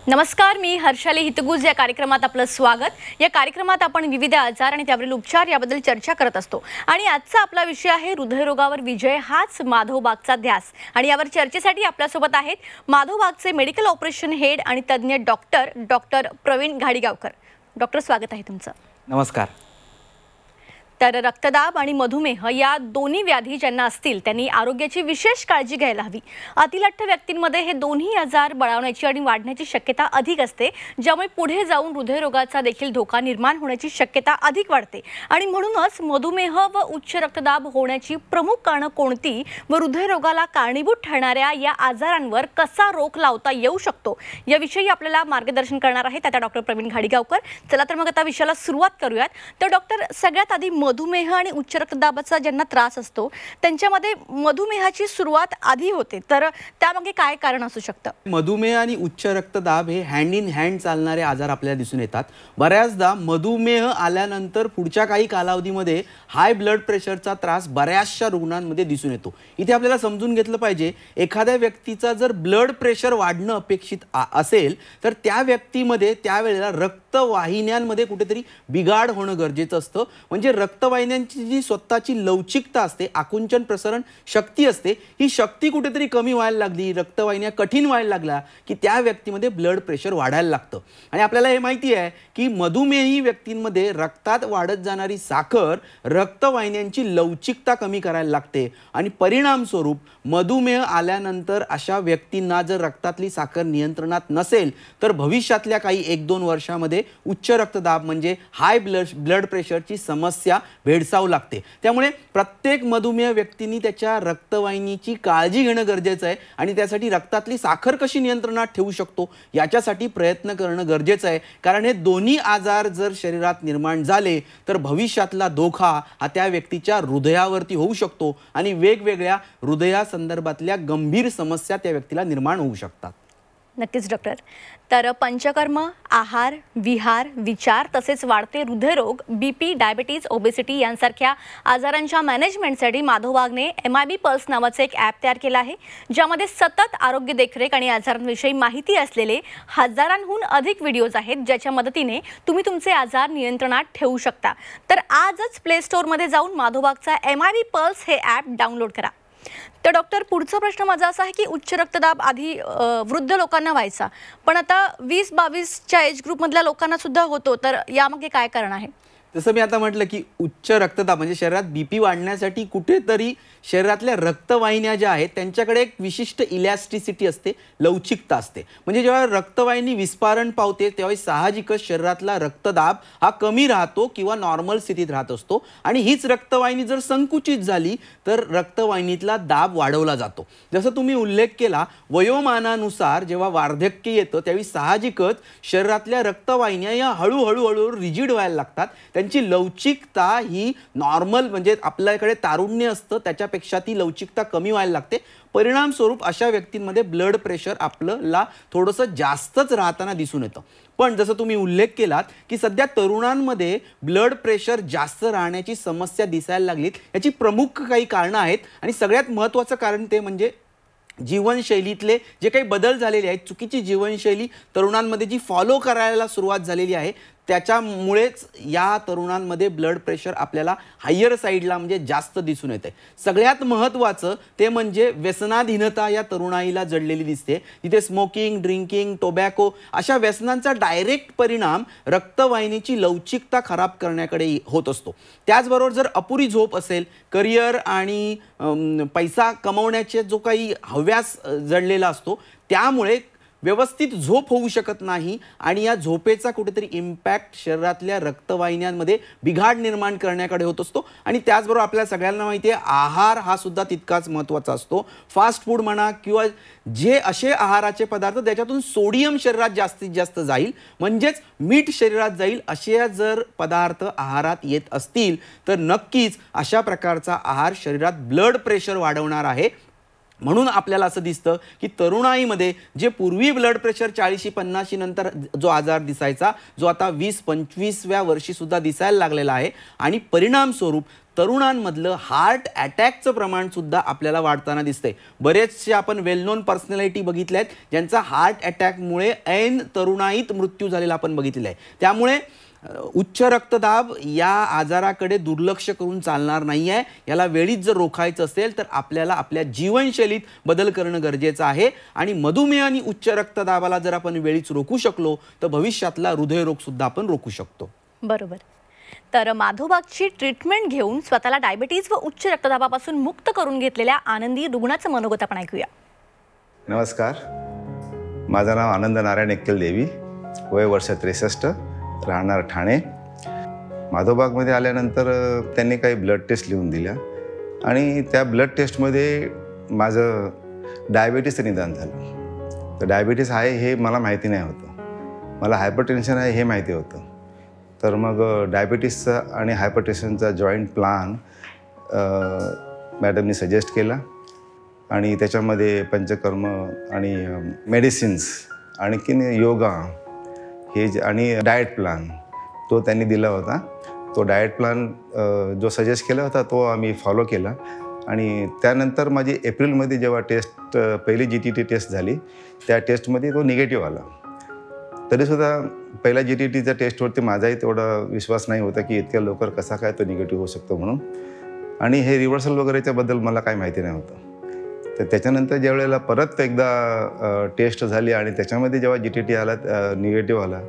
नमस्कार, मी हर्षाली हितगुज या कार्यक्रमात आपलं स्वागत। या कार्यक्रमात आपण विविध आजार आणि त्यावरील उपचार याबद्दल चर्चा करत असतो आणि आजचा आपला विषय आहे हृदयरोगावर विजय, हाच माधव बागचा ध्यास। आणि यावर चर्चेसाठी आपल्या सोबत आहेत माधव बागचे मेडिकल ऑपरेशन हेड आणि तज्ञ डॉक्टर प्रवीण घाडीगावकर। डॉक्टर, स्वागत आहे तुमचं। नमस्कार। तर रक्तदाब आणि मधुमेह या दोन्ही व्याधी ज्यांना असतील त्यांनी आरोग्याची विशेष काळजी घ्यायला हवी। अतिलठ्ठ व्यक्तींमध्ये हे दोन्ही आजार बळावण्याची आणि वाढण्याची शक्यता अधिक असते, ज्यामुळे पुढे जाऊन हृदयरोगाचा देखील धोका निर्माण होण्याची शक्यता अधिक वाढते। आणि म्हणूनच मधुमेह व उच्च रक्तदाब होण्याची प्रमुख कारणं कोणती व हृदयरोगाला कारणीभूत ठरणाऱ्या या आजारांवर कसा रोख लावता येऊ शकतो याविषयी आपल्याला मार्गदर्शन करणार आहेत आता डॉक्टर प्रवीण घाडीगावकर। चला तर मग आता विषयाला सुरुवात करूयात। तर डॉक्टर, सगळ्यात आधी मधुमेह आणि उच्च रक्तदाबाचा ज्यांना त्रास असतो त्यांच्यामध्ये मधुमेहाची सुरुवात आधी होते, तर त्यामागे काय कारण असू शकतं? मधुमेह आणि उच्च रक्तदाब हे हँड इन हँड चालणारे आजार आपल्याला दिसून येतात। बऱ्याचदा मधुमेह आल्यानंतर पुढच्या काही कालावधीमध्ये हाय ब्लड प्रेशरचा त्रास बऱ्याचशा रुग्णांमध्ये दिसून येतो। इथे आपल्याला समजून घेतलं पाहिजे, एखाद्या व्यक्तीचा जर ब्लड प्रेशर वाढणं अपेक्षित असेल तर त्या व्यक्तीमध्ये त्यावेळेला रक्तवाहिन्यांमध्ये कुठेतरी बिघाड होणं गरजेचं असतं। म्हणजे रक्तवाहिन्यांची जी स्वतःची लवचिकता असते, आकुंचन प्रसरण शक्ती असते, ही शक्ती कुठेतरी कमी व्हायला लागली, रक्तवाहिन्या कठीण व्हायला लागल्या की त्या व्यक्तीमध्ये ब्लड प्रेशर वाढायला लागतं। आणि आपल्याला हे माहिती आहे की मधुमेही व्यक्तींमध्ये रक्तात वाढत जाणारी साखर रक्तवाहिन्यांची लवचिकता कमी करायला लागते आणि परिणाम स्वरूप मधुमेह आल्यानंतर अशा व्यक्तींना जर रक्तातली साखर नियंत्रणात नसेल तर भविष्यातल्या काही 1-2 वर्षांमध्ये उच्च रक्तदाब म्हणजे हाय ब्लड प्रेशरची समस्या भेडसावू लागते। त्यामुळे प्रत्येक मधुमेह व्यक्तींनी त्याच्या रक्तवाहिनीची काळजी घेणं गरजेचं आहे आणि त्यासाठी रक्तातली साखर कशी नियंत्रणात ठेवू शकतो याच्यासाठी प्रयत्न करणं गरजेचं आहे। कारण हे दोन्ही आजार जर शरीरात निर्माण झाले तर भविष्यातला धोका हा त्या व्यक्तीच्या हृदयावरती होऊ शकतो आणि वेगवेगळ्या हृदयासंदर्भातल्या गंभीर समस्या त्या व्यक्तीला निर्माण होऊ शकतात। नक्कीच डॉक्टर। तर पंचकर्म, आहार, विहार, विचार तसेच वाढते हृदयरोग, बीपी, डायबिटीज, ओबेसिटी यांसारख्या आजारांच्या मॅनेजमेंटसाठी माधव बागने MIB पल्स नावाचे एक ॲप तयार केलं आहे, ज्यामध्ये सतत आरोग्य देखरेख आणि आजारांविषयी माहिती असलेले हजारांहून अधिक व्हिडिओज आहेत, ज्याच्या मदतीने तुम्ही तुमचे आजार नियंत्रणात ठेवू शकता। तर आजच प्ले स्टोअरमध्ये जाऊन माधव बागचा MIB पल्स हे ॲप डाउनलोड करा। तर डॉक्टर, पुढचा प्रश्न माझा असा आहे की उच्च रक्तदाब आधी वृद्ध लोकांना व्हायचा, पण आता 20-22च्या एज ग्रुपमधल्या लोकांना सुद्धा होतो, तर यामागे काय कारण आहे? जसं मी आता म्हटलं की उच्च रक्तदाब म्हणजे शरीरात बीपी वाढण्यासाठी कुठेतरी शरीरातल्या रक्तवाहिन्या ज्या आहेत त्यांच्याकडे एक विशिष्ट इलॅस्टिसिटी असते, लवचिकता असते। म्हणजे जेव्हा रक्तवाहिनी विस्फारण पावते तेव्हा साहजिकच शरीरातला रक्तदाब हा कमी राहतो किंवा नॉर्मल स्थितीत राहत असतो आणि हीच रक्तवाहिनी जर संकुचित झाली तर रक्तवाहिनीतला दाब वाढवला जातो। जसं तुम्ही उल्लेख केला, वयोमानानुसार जेव्हा वार्धक्य येतं त्यावेळी साहजिकच शरीरातल्या रक्तवाहिन्या या हळूहळू रिजिड व्हायला लागतात। त्यांची लवचिकता ही नॉर्मल म्हणजे आपल्याकडे तारुण्य असतं त्याच्यापेक्षा ती लवचिकता कमी व्हायला लागते। परिणाम स्वरूप अशा व्यक्तींमध्ये ब्लड प्रेशर आपल्याला थोडंसं जास्तच राहताना दिसून येतं। पण जसं तुम्ही उल्लेख केलात की सध्या तरुणांमध्ये ब्लड प्रेशर जास्त राहण्याची समस्या दिसायला लागलीत, याची प्रमुख काही कारणं आहेत आणि सगळ्यात महत्त्वाचं कारण ते म्हणजे जीवनशैलीतले जे काही बदल झालेले आहेत, चुकीची जीवनशैली तरुणांमध्ये जी फॉलो करायला सुरुवात झालेली आहे त्याच्यामुळेच या तरुणांमध्ये ब्लड प्रेशर आपल्याला हायर साईडला म्हणजे जास्त दिसून येते। सगळ्यात महत्त्वाचं ते म्हणजे व्यसनाधीनता या तरुणाईला जडलेली दिसते, जिथे स्मोकिंग, ड्रिंकिंग, टोबॅको अशा व्यसनांचा डायरेक्ट परिणाम रक्तवाहिनीची लवचिकता खराब करण्याकडे होत असतो। त्याचबरोबर जर अपुरी झोप असेल, करिअर आणि पैसा कमवण्याचे जो काही हव्यास जडलेला असतो त्यामुळे व्यवस्थित झोप होऊ शकत नाही आणि या झोपेचा कुठेतरी इम्पॅक्ट शरीरातल्या रक्तवाहिन्यांमध्ये बिघाड निर्माण करण्याकडे होत असतो। आणि त्याचबरोबर आपल्याला सगळ्यांना माहिती आहे आहार हा सुद्धा तितकाच महत्त्वाचा असतो। फास्ट फूड म्हणा किंवा जे असे आहाराचे पदार्थ ज्याच्यातून सोडियम शरीरात जास्तीत जास्त जाईल म्हणजेच मीठ शरीरात जाईल असे जर पदार्थ आहारात येत असतील तर नक्कीच अशा प्रकारचा आहार शरीरात ब्लड प्रेशर वाढवणार आहे। म्हणून आपल्याला असं दिसतं की तरुणाईमध्ये जे पूर्वी ब्लड प्रेशर 40-50 नंतर जो आजार दिसायचा, जो आता 20-25व्या वर्षी सुद्धा दिसायला लागलेला आहे आणि परिणाम स्वरूप तरुणांमधलं हार्ट अटॅकचं प्रमाण सुद्धा आपल्याला वाढताना दिसतंय. बरेचसे आपण वेल नोन पर्सनॅलिटी बघितल्या आहेत ज्यांचा हार्ट अटॅकमुळे ऐन तरुणाईत मृत्यू झालेला आपण बघितलेला आहे. त्यामुळे उच्च रक्तदाब या आजाराकडे दुर्लक्ष करून चालणार नाही आहे. याला वेळीच जर रोखायचं असेल तर आपल्याला आपल्या जीवनशैलीत बदल करणं गरजेचं आहे. आणि मधुमेह आणि उच्च रक्तदाबाला जर आपण वेळीच रोखू शकलो तर भविष्यातला हृदयरोग सुद्धा आपण रोखू शकतो. बरोबर. तर माधोबागची ट्रीटमेंट घेऊन स्वतःला डायबिटीज व उच्च रक्तदाबापासून मुक्त करून घेतलेल्या आनंदी रुग्णाचं मनोगत आपण ऐकूया. नमस्कार, माझं नाव आनंद नारायण एक्केल देवी, वय वर्ष 63, राहणार ठाणे. माधोबागमध्ये आल्यानंतर त्यांनी काही ब्लड टेस्ट लिहून दिल्या आणि त्या ब्लड टेस्टमध्ये माझं डायबिटीसचं निदान झालं. तर डायबिटीस आहे हे मला माहिती नाही होतं, मला हायपरटेन्शन आहे हे माहिती होतं. तर मग डायबिटीसचा आणि हायपरटेन्शनचा जॉईंट प्लान मॅडमनी सजेस्ट केला आणि त्याच्यामध्ये पंचकर्म आणि मेडिसिन्स आणखीन योगा हे आणि डाएट प्लान तो त्यांनी दिला होता. तो डाएट प्लान जो सजेस्ट केला होता तो आम्ही फॉलो केला. आणि त्यानंतर माझी एप्रिलमध्ये जेव्हा टेस्ट पहिली GTT टेस्ट झाली त्या टेस्टमध्ये तो निगेटिव्ह आला. तरीसुद्धा पहिल्या GTTच्या टेस्टवरती माझाही तेवढा विश्वास नाही होता की इतक्या लवकर कसा काय तो निगेटिव्ह होऊ शकतो म्हणून. आणि हे रिव्हर्सल वगैरेच्याबद्दल मला काही माहिती नाही होतं. तर त्याच्यानंतर ज्या वेळेला परत एकदा टेस्ट झाली आणि त्याच्यामध्ये जेव्हा GTT आला निगेटिव्ह आला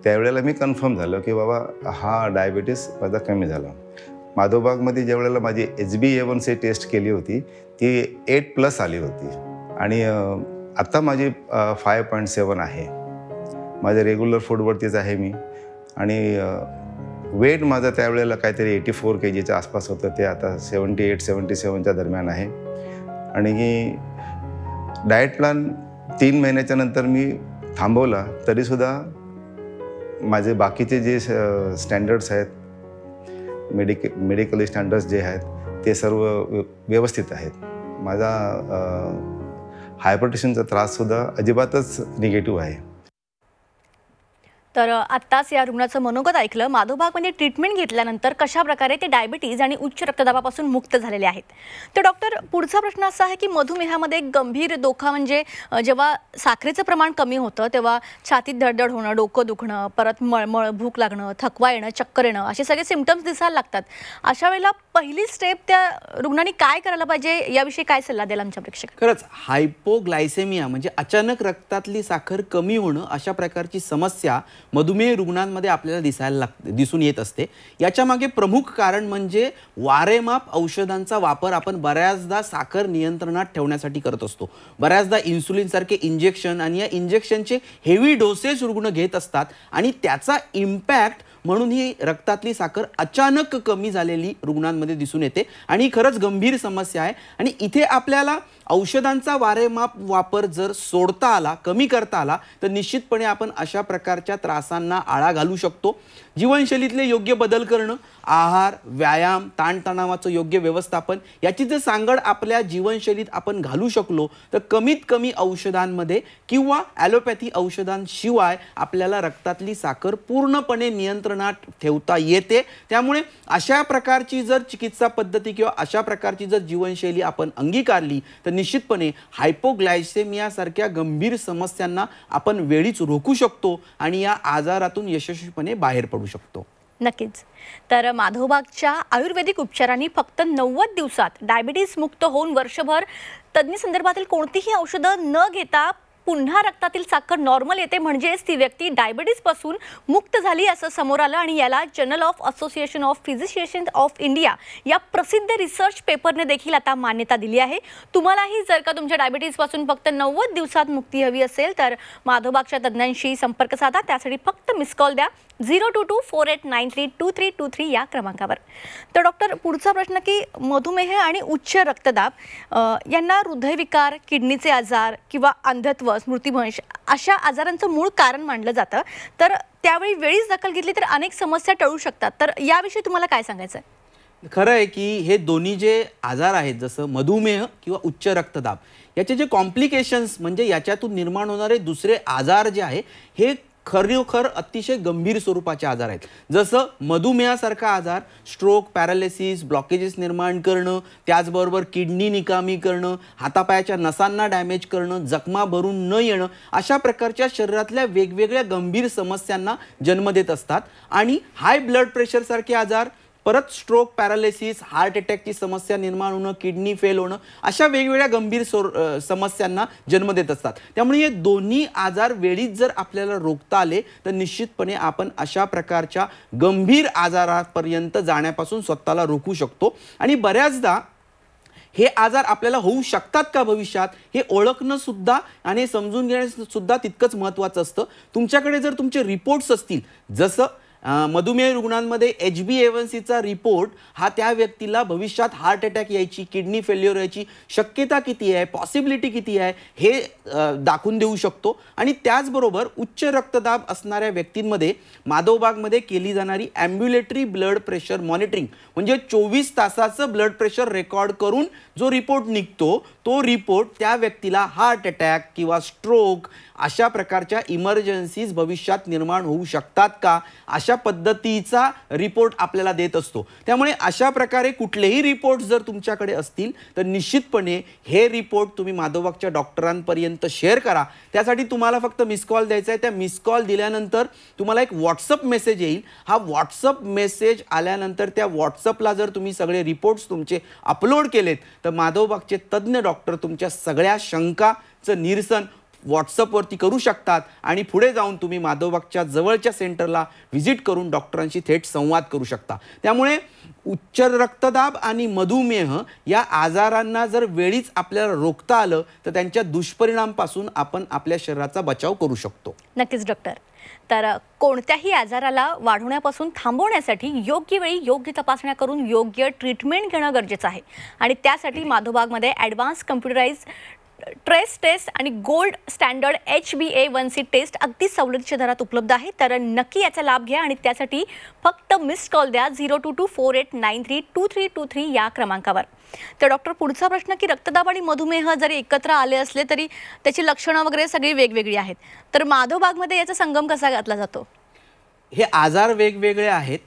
त्यावेळेला मी कन्फर्म झालो की बाबा हा डायबिटीस माझा कमी झाला. माधोबागमध्ये ज्या वेळेला माझी HbA1c टेस्ट केली होती ती 8+ आली होती आणि आत्ता माझी 5.7 आहे. माझ्या रेग्युलर फूडवरतीच आहे मी. आणि वेट माझं त्यावेळेला काहीतरी 84 kgच्या आसपास होतं, ते आता 78-77च्या दरम्यान आहे. आणि डाएट प्लॅन 3 महिन्याच्या नंतर मी थांबवला तरीसुद्धा माझे बाकीचे जे स्टँडर्ड्स आहेत मेडिकल स्टँडर्ड्स जे आहेत ते सर्व व्यवस्थित आहेत. माझा हायपरटेन्शनचा त्राससुद्धा अजिबातच निगेटिव्ह आहे. तर आत्ताच या रुग्णाचं मनोगत ऐकलं. माधोबागमध्ये ट्रीटमेंट घेतल्यानंतर कशा प्रकारे ते डायबिटीज आणि उच्च रक्तदाबापासून मुक्त झालेले आहेत. तर डॉक्टर, पुढचा प्रश्न असा आहे की मधुमेहामध्ये एक गंभीर धोका म्हणजे जेव्हा साखरेचं प्रमाण कमी होतं तेव्हा छातीत धडधड होणं, डोकं दुखणं, परत मळमळ, भूक लागणं, थकवा येणं, चक्कर येणं असे सगळे सिम्पटम्स दिसायला लागतात. अशा वेळेला पहिली स्टेप त्या रुग्णांनी काय करायला पाहिजे याविषयी काय सल्ला द्याल आमच्या प्रेक्षक? खरंच हायपोग्लायसेमिया म्हणजे अचानक रक्तातली साखर कमी होणं अशा प्रकारची समस्या मधुमेह रुग्णांमध्ये आपल्याला दिसून येत असते. याच्या मागे प्रमुख कारण म्हणजे वारेमाप औषधांचा वापर आपण बऱ्याचदा साखर नियंत्रणात ठेवण्यासाठी करत असतो. बऱ्याचदा इन्सुलिन सारखे इंजेक्शन आणि या इंजेक्शनचे हेवी डोसेस रुग्ण घेत असतात आणि त्याचा इम्पॅक्ट म्हणून ही रक्तातली साखर अचानक कमी झालेली रुग्णांमध्ये दिसून येते आणि ही खरंच गंभीर समस्या आहे. आणि इथे आपल्याला औषधांचा वारेमाप वापर जर सोडता आला, कमी करता आला तर निश्चितपणे आपण अशा प्रकारच्या त्रासांना आळा घालू शकतो. जीवनशैलीतले योग्य बदल करणं, आहार, व्यायाम, ताणतणावाचं योग्य व्यवस्थापन याची जर सांगड आपल्या जीवनशैलीत आपण घालू शकलो तर कमीत कमी औषधांमध्ये किंवा ॲलोपॅथी औषधांशिवाय आपल्याला रक्तातली साखर पूर्णपणे नियंत्रणात ठेवता येते. त्यामुळे अशा प्रकारची जर चिकित्सा पद्धती किंवा अशा प्रकारची जर जीवनशैली आपण अंगीकारली तर निश्चितपणे हायपोग्लायसेमिया सारख्या गंभीर समस्यांना आपण वेळीच रोखू शकतो आणि या आजारातून यशस्वीपणे बाहेर पडू शकतो. नक्कीच. तर माधोबागच्या आयुर्वेदिक उपचारांनी फक्त 90 दिवसात डायबिटीज मुक्त होऊन वर्षभर तज्ञ संदर्भातील कोणतीही औषधं न घेता पुन्हा रक्तातील साखर नॉर्मल येते, म्हणजेच ती व्यक्ती डायबिटीज पासून मुक्त झाली असं समोर आलं. आणि याला journal of association of physicians of India या प्रसिद्ध रिसर्च पेपरने देखील आता मान्यता दिली आहे. तुम्हालाही जर का तुमच्या डायबिटीज पासून फक्त 90 दिवसात मुक्ती हवी असेल तर माधोबागच्या तज्ञांशी संपर्क साधा. त्यासाठी फक्त मिस कॉल द्या 02248932323 या क्रमांकावर. तर डॉक्टर, पुढचा प्रश्न की मधुमेह आणि उच्च रक्तदाब यांना हृदयविकार, किडनीचे आजार किंवा अंधत्व, स्मृतिभ्रंश अशा आजारांचं मूळ कारण मानलं जातं. तर त्यावेळी वेळीच दखल घेतली तर अनेक समस्या टळू शकतात. तर याविषयी तुम्हाला काय सांगायचं आहे? खरं आहे की हे दोन्ही जे आजार आहेत जसं मधुमेह किंवा उच्च रक्तदाब याचे जे कॉम्प्लिकेशन्स म्हणजे याच्यातून निर्माण होणारे दुसरे आजार जे आहे हे खरोखर अतिशय गंभीर स्वरूपाचे आजार आहेत. जसं मधुमेहासारखा आजार स्ट्रोक, पॅरालिसिस, ब्लॉकेजेस निर्माण करणं, त्याचबरोबर किडनी निकामी करणं, हातापायाच्या नसांना डॅमेज करणं, जखमा भरून न येणं, अशा प्रकारच्या शरीरातल्या वेगवेगळ्या गंभीर समस्यांना जन्म देत असतात. आणि हाय ब्लड प्रेशरसारखे आजार, परत स्ट्रोक, पॅरालिसिस, हार्ट अटॅकची समस्या निर्माण होणं, किडनी फेल होणं, अशा वेगवेगळ्या गंभीर समस्यांना जन्म देत असतात. त्यामुळे हे दोन्ही आजार वेळीच जर आपल्याला रोखता आले तर निश्चितपणे आपण अशा प्रकारच्या गंभीर आजारापर्यंत जाण्यापासून स्वतःला रोखू शकतो. आणि बऱ्याचदा हे आजार आपल्याला होऊ शकतात का भविष्यात हे ओळखणं सुद्धा आणि समजून घेणं सुद्धा तितकंच महत्त्वाचं असतं. तुमच्याकडे जर तुमचे रिपोर्ट्स असतील, जसं मधुमेह रुग्णांमध्ये HbA1cचा रिपोर्ट हा त्या व्यक्तीला भविष्यात हार्ट अटॅक यायची, किडनी फेल्युअर यायची शक्यता किती आहे, पॉसिबिलिटी किती आहे हे दाखवून देऊ शकतो. आणि त्याचबरोबर उच्च रक्तदाब असणाऱ्या व्यक्तींमध्ये माधवबागमध्ये केली जाणारी ॲम्ब्युलेटरी ब्लड प्रेशर मॉनिटरिंग, म्हणजे 24 तासाचं ब्लड प्रेशर रेकॉर्ड करून जो रिपोर्ट निघतो तो रिपोर्ट त्या व्यक्तीला हार्ट अटॅक किंवा स्ट्रोक अशा प्रकारच्या इमर्जन्सीज भविष्यात निर्माण होऊ शकतात का, अशा पद्धतीचा रिपोर्ट आपल्याला देत असतो. त्यामुळे अशा प्रकारे कुठलेही रिपोर्ट जर तुमच्याकडे असतील तर निश्चितपणे हे रिपोर्ट तुम्ही माधवबागच्या डॉक्टरांपर्यंत शेअर करा. त्यासाठी तुम्हाला फक्त मिस कॉल द्यायचा आहे. त्या मिस कॉल दिल्यानंतर तुम्हाला एक व्हॉट्सअप मेसेज येईल. हा व्हॉट्सअप मेसेज आल्यानंतर त्या व्हॉट्सअपला जर तुम्ही सगळे रिपोर्ट्स तुमचे अपलोड केलेत तर माधवबागचे तज्ज्ञ डॉक्टर तुमच्या सगळ्या शंकाचं निरसन व्हॉट्सअपवरती करू शकतात. आणि पुढे जाऊन तुम्ही माधवबागच्या जवळच्या सेंटरला व्हिजिट करून डॉक्टरांशी थेट संवाद करू शकता. त्यामुळे उच्च रक्तदाब आणि मधुमेह या आजारांना जर वेळीच आपल्याला रोखता आलं तर त्यांच्या दुष्परिणामांपासून आपण आपल्या शरीराचा बचाव करू शकतो. नक्कीच डॉक्टर. तर कोणत्याही आजाराला वाढवण्यापासून थांबवण्यासाठी योग्य वेळी योग्य तपासण्या करून योग्य ट्रीटमेंट घेणं गरजेचं आहे. आणि त्यासाठी माधवबागमध्ये ॲडव्हान्स कम्प्युटराइज ट्रेस टेस्ट आणि गोल्ड स्टँडर्ड HbA1c टेस्ट अगदी सवलतीच्या दरात उपलब्ध आहे. तर नक्की याचा लाभ घ्या आणि त्यासाठी फक्त मिस्ड कॉल द्या 0224893233 या क्रमांकावर. तर डॉक्टर, पुढचा प्रश्न की रक्तदाब आणि मधुमेह जरी एकत्र आले असले तरी त्याची लक्षणं वगैरे सगळी वेगवेगळी आहेत. तर माधवबागमध्ये याचा संगम कसा घातला जातो? हे आजार वेगवेगळे आहेत,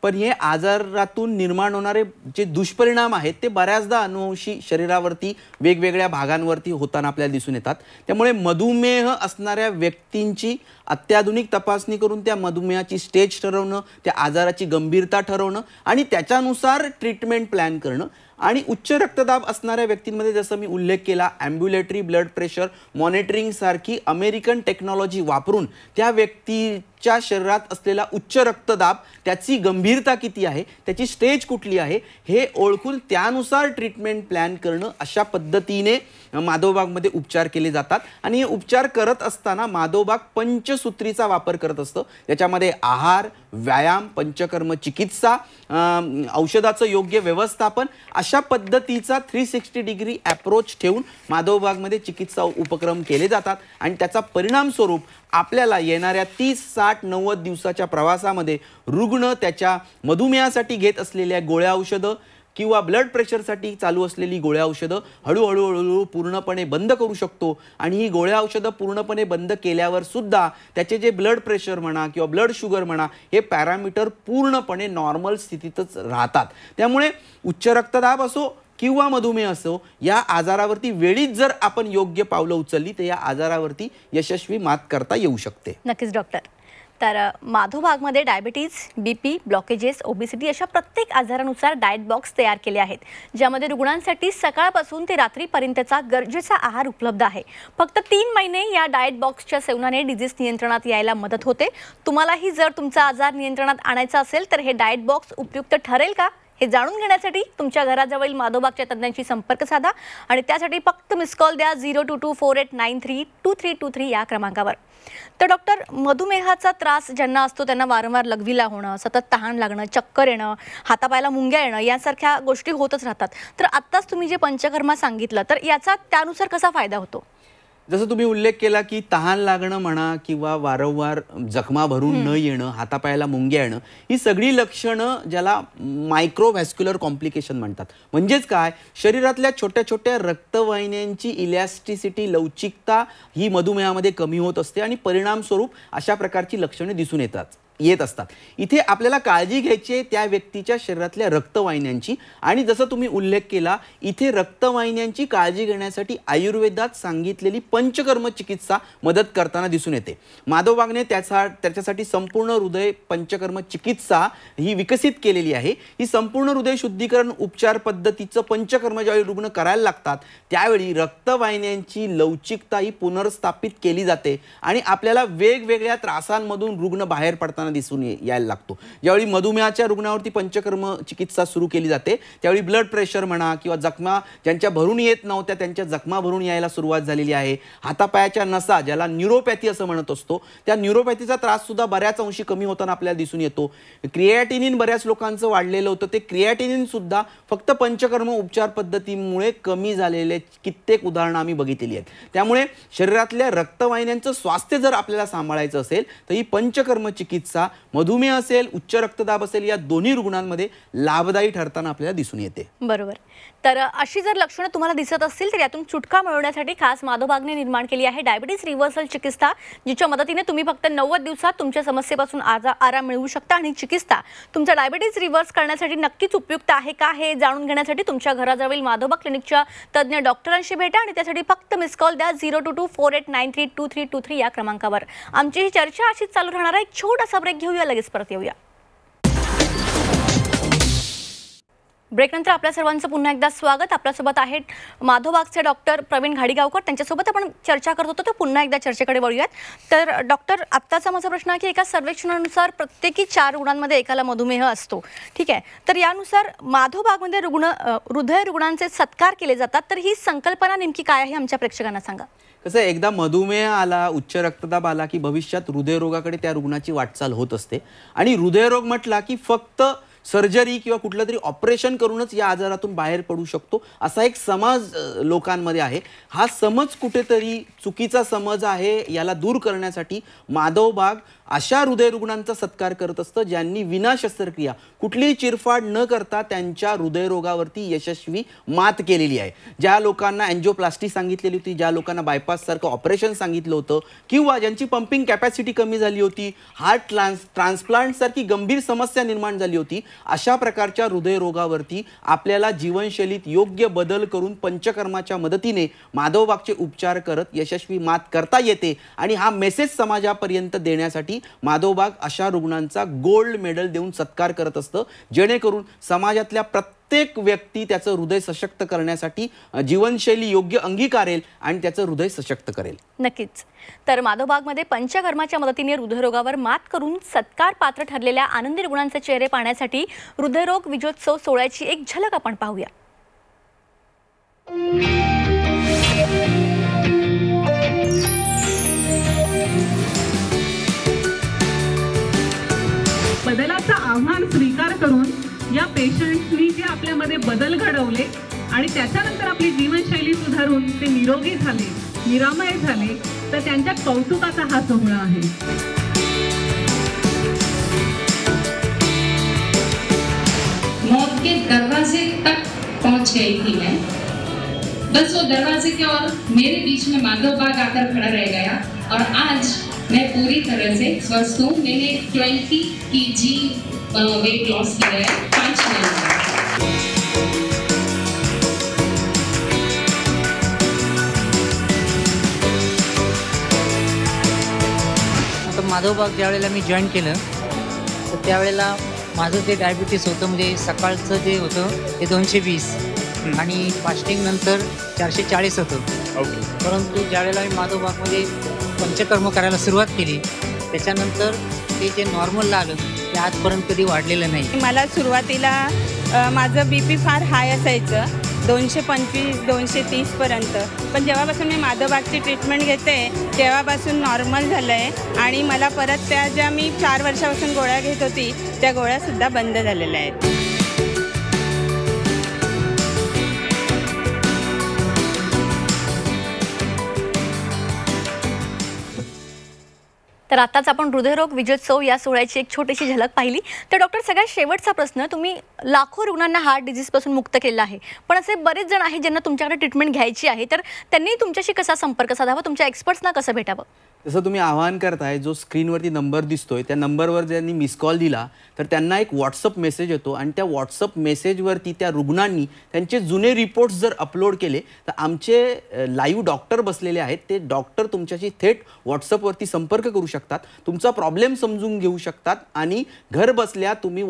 पण हे आजारातून निर्माण होणारे जे दुष्परिणाम आहेत ते बऱ्याचदा अनुवंशी शरीरावरती वेगवेगळ्या भागांवरती होताना आपल्याला दिसून येतात. त्यामुळे मधुमेह असणाऱ्या व्यक्तींची अत्याधुनिक तपासणी करून त्या मधुमेहाची स्टेज ठरवणं, त्या आजाराची गंभीरता ठरवणं आणि त्याच्यानुसार ट्रीटमेंट प्लॅन करणं. आणि उच्च रक्तदाब असणाऱ्या व्यक्तींमध्ये जसं मी उल्लेख केला, ॲम्ब्युलेटरी ब्लड प्रेशर मॉनिटरिंग सारखी अमेरिकन टेक्नॉलॉजी वापरून त्या व्यक्तीच्या शरीरात असलेला उच्च रक्तदाब, त्याची गंभीरता किती आहे, त्याची स्टेज कुठली आहे हे ओळखून त्यानुसार ट्रीटमेंट प्लॅन करणं, अशा पद्धतीने माधवबागमध्ये उपचार केले जातात. आणि हे उपचार करत असताना माधवबाग पंचसूत्रीचा वापर करत असतं. याच्यामध्ये आहार, व्यायाम, पंचकर्म चिकित्सा, औषधाचं योग्य व्यवस्थापन अशा पद्धतीचा 360 डिग्री ॲप्रोच ठेवून माधवबागमध्ये चिकित्सा उपक्रम केले जातात. आणि त्याचा परिणाम स्वरूप आपल्याला येणाऱ्या 30, 60, 90 दिवसाच्या प्रवासामध्ये रुग्ण त्याच्या मधुमेहासाठी घेत असलेल्या गोळ्या औषधं किंवा ब्लड प्रेशरसाठी चालू असलेली गोळ्या औषधं हळूहळू पूर्णपणे बंद करू शकतो. आणि ही गोळ्या औषधं पूर्णपणे बंद केल्यावर सुद्धा त्याचे जे ब्लड प्रेशर म्हणा किंवा ब्लड शुगर म्हणा हे पॅरामीटर पूर्णपणे नॉर्मल स्थितीतच राहतात. त्यामुळे उच्च रक्तदाब असो किंवा मधुमेह असो, या आजारावरती वेळीच जर आपण योग्य पावलं उचलली तर या आजारावरती यशस्वी मात करता येऊ शकते. नक्कीच डॉक्टर. तर माधवबागमध्ये डायबिटीज, BP, ब्लॉकेजेस, ओबेसिटी अशा प्रत्येक आजारानुसार डाएट बॉक्स तयार केले आहेत, ज्यामध्ये रुग्णांसाठी सकाळपासून ते रात्रीपर्यंतचा गरजेचा आहार उपलब्ध आहे. फक्त 3 महिने या डाएट बॉक्सच्या सेवनाने डिझीज नियंत्रणात यायला मदत होते. तुम्हालाही जर तुमचा आजार नियंत्रणात आणायचा असेल तर हे डाएट बॉक्स उपयुक्त ठरेल का हे जाणून घेण्यासाठी तुमच्या घराजवळील माधवबागच्या तज्ज्ञांशी संपर्क साधा. आणि त्यासाठी फक्त मिस कॉल द्या 0224893233 या क्रमांकावर. तर डॉक्टर, मधुमेहाचा त्रास ज्यांना असतो त्यांना वारंवार लघवीला होणं, सतत तहान लागणं, चक्कर येणं, हातापायाला मुंग्या येणं यासारख्या गोष्टी होतच राहतात. तर आत्ताच तुम्ही जे पंचकर्मा सांगितलं तर याचा त्यानुसार कसा फायदा होतो? जसं तुम्ही उल्लेख केला की तहान लागणं म्हणा किंवा वारंवार जखमा भरून न येणं, हातापायाला मुंग्या येणं, ही सगळी लक्षणं ज्याला मायक्रोव्हॅस्क्युलर कॉम्प्लिकेशन म्हणतात. म्हणजेच काय, शरीरातल्या छोट्या छोट्या रक्तवाहिन्यांची इलॅस्टिसिटी, लवचिकता ही मधुमेहामध्ये कमी होत असते आणि परिणामस्वरूप अशा प्रकारची लक्षणे दिसून येत असतात. इथे आपल्याला काळजी घ्यायची आहे त्या व्यक्तीच्या शरीरातल्या रक्तवाहिन्यांची. आणि जसं तुम्ही उल्लेख केला, इथे रक्तवाहिन्यांची काळजी घेण्यासाठी आयुर्वेदात सांगितलेली पंचकर्म चिकित्सा मदत करताना दिसून येते. माधव वाघने त्याच्यासाठी संपूर्ण हृदय पंचकर्म चिकित्सा ही विकसित केलेली आहे. ही संपूर्ण हृदय शुद्धीकरण उपचार पद्धतीचं पंचकर्म ज्यावेळी रुग्ण करायला लागतात त्यावेळी रक्तवाहिन्यांची लवचिकता ही पुनर्स्थापित केली जाते आणि आपल्याला वेगवेगळ्या त्रासांमधून रुग्ण बाहेर पडताना दिसून यायला लागतो. ज्यावेळी मधुमेहाच्या रुग्णावरती पंचकर्म चिकित्सा सुरू केली जाते त्यावेळी ब्लड प्रेशर म्हणा किंवा जखमा ज्यांच्या भरून येत नव्हत्या त्यांच्या जखमा भरून यायला सुरुवात झालेली आहे. हातापायाच्या नसा, ज्याला न्यूरोपॅथी असं म्हणत असतो, त्या न्यूरोपॅथीचा त्रास सुद्धा बऱ्याच अंशी कमी होताना आपल्याला दिसून येतो. क्रिएटिनिन बऱ्याच लोकांचं वाढलेलं होतं, ते क्रिएटिनिन सुद्धा फक्त पंचकर्म उपचार पद्धतीमुळे कमी झालेले कित्येक उदाहरणं आम्ही बघितलेली आहेत. त्यामुळे शरीरातल्या रक्तवाहिन्यांचं स्वास्थ्य जर आपल्याला सांभाळायचं असेल तर ही पंचकर्म चिकित्सा मधुमेह असेल, उच्च रक्तदाब असेल, या दोन्ही रुग्णांमध्ये लाभदायी ठरताना आपल्याला दिसून येते. बरोबर. तर अशी जर लक्षणं तुम्हाला दिसत असतील तर यातून सुटका मिळवण्यासाठी खास माधव वाघने निर्माण केली आहे डायबिटीज रिव्हर्सल चिकित्सा, जिच्या मदतीने तुम्ही फक्त 90 दिवसात तुमच्या समस्येपासून आराम मिळवू शकता. आणि चिकित्सा तुमचा डायबिटीज रिव्हर्स करण्यासाठी नक्कीच उपयुक्त आहे का हे जाणून घेण्यासाठी तुमच्या घराजवळील माधवबाग क्लिनिकच्या तज्ज्ञ डॉक्टरांशी भेटा आणि त्यासाठी फक्त मिस कॉल द्या 022489322323 या क्रमांकावर. आमची ही चर्चा अशीच चालू राहणार आहे. एक छोटासा ब्रेक घेऊया, लगेच परत येऊया. ब्रेकनंतर आपल्या सर्वांचं पुन्हा एकदा स्वागत. आपल्यासोबत आहेत माधवबागचे डॉक्टर प्रवीण घाडीगावकर. त्यांच्यासोबत आपण चर्चा करत होतो, तर पुन्हा एकदा चर्चेकडे वळूयात. तर डॉक्टर, आत्ताचा माझा प्रश्न आहे की एका सर्वेक्षणानुसार प्रत्येकी 4 रुग्णांमध्ये एकाला मधुमेह असतो, ठीक आहे. तर यानुसार माधवबागमध्ये हृदय रुग्णांचे सत्कार केले जातात. तर ही संकल्पना नेमकी काय आहे आमच्या प्रेक्षकांना सांगा. कसं एकदा मधुमेह आला, उच्च रक्तदाब आला की भविष्यात हृदयरोगाकडे त्या रुग्णाची वाटचाल होत असते. आणि हृदयरोग म्हटला की फक्त सर्जरी किंवा कुठलं तरी ऑपरेशन करूनच या आजारातून बाहेर पडू शकतो असा एक समज लोकांमध्ये आहे. हा समज कुठेतरी चुकीचा समज आहे. याला दूर करण्यासाठी माधवबाग अशा हृदयरुग्णांचा सत्कार करत असतं ज्यांनी विना शस्त्रक्रिया, कुठलीही चिरफाड न करता त्यांच्या हृदयरोगावरती यशस्वी मात केलेली आहे. ज्या लोकांना अँजिओप्लास्टी सांगितलेली होती, ज्या लोकांना बायपाससारखं ऑपरेशन सांगितलं होतं किंवा ज्यांची पंपिंग कॅपॅसिटी कमी झाली होती, हार्ट ट्रान्सप्लांटसारखी गंभीर समस्या निर्माण झाली होती, अशा प्रकारच्या हृदयरोगावरती आपल्याला जीवनशैलीत योग्य बदल करून पंचकर्माच्या मदतीने माधवबागचे उपचार करत यशस्वी मात करता येते. आणि हा मेसेज समाजापर्यंत देण्यासाठी माधवबाग अशा रुग्णांचा गोल्ड मेडल देऊन सत्कार करत असतं, जेणेकरून समाजातल्या प्रत्येक व्यक्ती त्याचं हृदय सशक्त करण्यासाठी जीवनशैली योग्य अंगीकारेल आणि त्याचं हृदय सशक्त करेल. नक्कीच. तर माधवबागमध्ये पंचकर्माच्या मदतीने हृदयरोगावर मात करून सत्कार पात्र ठरलेल्या आनंदी रुग्णांचे चेहरे पाहण्यासाठी हृदयरोग विजयोत्सव सोहळ्याची एक झलक आपण पाहूया. बदलाचं आव्हान स्वीकार करून या पेशंट्सनी जे आपल्यामध्ये बदल घडवले आणि त्याच्यानंतर आपली जीवनशैली सुधारून ते निरोगी झाले, निरामय झाले, तर त्यांच्या कौतुकाचा हा सोहळा आहे. मौत के दरवाजे तक पहुंच गई थी मैं, बस वो दरवाजे के और मेरे बीच में माधवबाग आकर खड़ा रह गया और आज मैं पूरी तरह से स्वस्थ हूँ. मैंने 20 kg वेट लॉस किया है 5 महीने में. आता माधवबाग ज्या वेळेला मी जॉईन केलं तर त्यावेळेला माझं जे डायबिटीस होतं, म्हणजे सकाळचं जे होतं ते 220 आणि फास्टिंग नंतर 440 होतं. परंतु ज्यावेळेला मी माधवबागमध्ये पंचकर्म करायला सुरुवात केली त्याच्यानंतर ते जे नॉर्मलला आलं ते आजपर्यंत कधी वाढलेलं नाही. मला सुरुवातीला माझं BP फार हाय असायचं, 225-230 पर्यंत. पण जेव्हापासून मी माधवबागची ट्रीटमेंट घेते तेव्हापासून नॉर्मल झालं आहे आणि मला परत त्या ज्या मी 4 वर्षापासून गोळ्या घेत होती त्या गोळ्यासुद्धा बंद झालेल्या आहेत. तर आताच आपण हृदयरोग विजयोत्सव या सोहळ्याची एक छोटीशी झलक पाहिली. तर डॉक्टर, सगळ्यात शेवटचा प्रश्न, तुम्ही लाखो रुग्णांना हार्ट डिझीजपासून मुक्त केलं आहे, पण असे बरेच जण आहेत ज्यांना तुमच्याकडे ट्रीटमेंट घ्यायची आहे, तर त्यांनी तुमच्याशी कसा संपर्क साधावा, तुमच्या एक्सपर्ट्सना कसं भेटावं? जसं तुम्ही आवाहन करताय, जो स्क्रीनवरती नंबर दिसतोय त्या नंबरवर ज्यांनी मिस कॉल दिला तर त्यांना एक व्हॉट्सअप मेसेज येतो आणि त्या व्हॉट्सअप मेसेजवरती त्या रुग्णांनी त्यांचे जुने रिपोर्ट्स जर अपलोड केले तर आमचे लाईव्ह डॉक्टर बसलेले आहेत, ते डॉक्टर तुमच्याशी थेट व्हॉट्सअपवरती संपर्क करू शकतात, तुमचा प्रॉब्लेम समजून घेऊ शकतात आणि घर बसल्या तुम्ही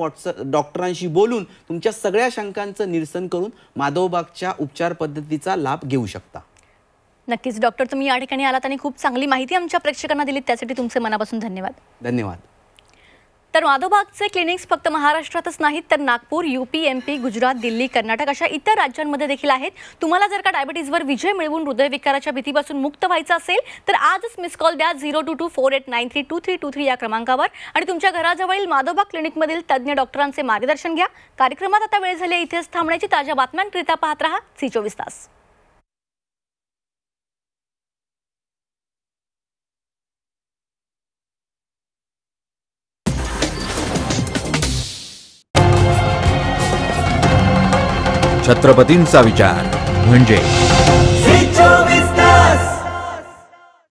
डॉक्टरांशी बोलून तुमच्या सगळ्या शंकांचं निरसन करून माधवबागच्या उपचार पद्धतीचा लाभ घेऊ शकता. नक्कीच डॉक्टर, तुम्ही या ठिकाणी आलात आणि खूप चांगली माहिती आमच्या प्रेक्षकांना दिलीत, त्यासाठी तुमचे मनापासून धन्यवाद. धन्यवाद. तर माधवबागचे क्लिनिक्स फक्त महाराष्ट्रातच नाहीत, तर नागपूर, UP, MP, गुजरात, दिल्ली, कर्नाटक अशा इतर राज्यांमध्ये देखील आहेत. तुम्हाला जर का डायबिटीजवर विजय मिळवून हृदयविकाराच्या भीतीपासून मुक्त व्हायचं असेल तर आजच मिस कॉल द्या 022489322323 या क्रमांकावर आणि तुमच्या घराजवळील माधवबाग क्लिनिकमधील तज्ज्ञ डॉक्टरांचे मार्गदर्शन घ्या. कार्यक्रमात आता वेळ झाली इथेच थांबण्याची. ताज्या बातम्यांकरिता पाहत रहा C24 तास. छत्रपतींचा विचार म्हणजे